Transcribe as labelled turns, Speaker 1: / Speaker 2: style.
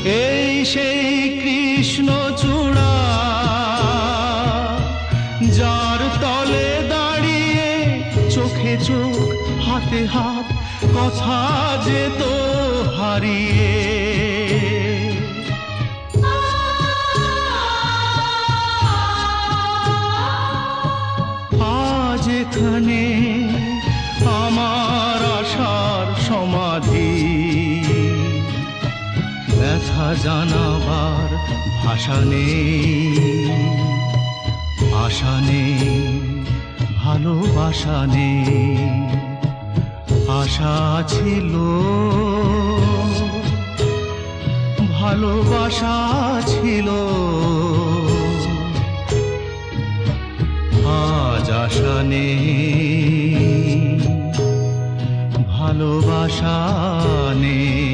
Speaker 1: এই সেই কৃষ্ণচূড়া, যার তলে দাঁড়িয়ে চোখে চোখ হাতে হাত কথা যেত হারিয়ে। আজ এখানে আমার আশার সমাধি, ব্যথা জানাবার ভাষা নেই, আশা নেই, ভালোবাসা নেই। আশা ছিল, ভালোবাসা ছিল, আজ আশা নেই, ভালোবাসা নেই।